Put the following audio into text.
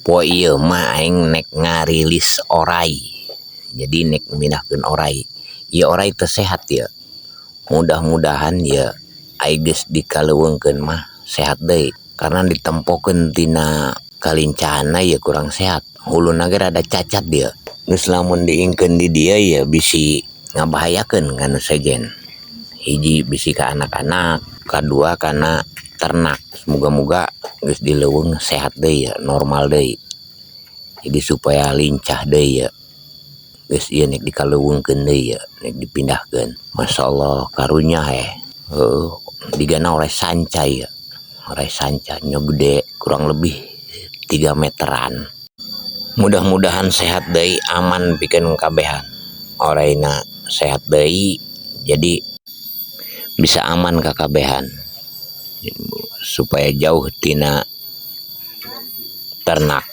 Po ieu mah aing nek ngarilis orai. Jadi nek mindahkeun orai. Ieu orai teu sehat ya. Mudah-mudahan ya aing geus dikaleuweungkeun mah sehat deui. Karena ditempokeun tina kalincahna ya kurang sehat. Huluna ge rada cacat dia. Geus lamun diingkeun di dieu ya bisi ngabahayakeun kana sejen. Hiji bisi ka anak-anak, kadua kana ternak. Moga-moga geus dileuweung sehat deui ya, normal deui. Jadi supaya lincah deui ya. Geus ieu nek dikaleuweungkeun deui ya, nek dipindahkeun. Masyaallah karunya digana orai sancai ya. Orai sanca nya gede kurang lebih 3 meteran. Mudah-mudahan sehat deui, aman pikeun kabehan. Oraina sehat deui jadi bisa aman ka kabehan. Supaya jauh tina ternak.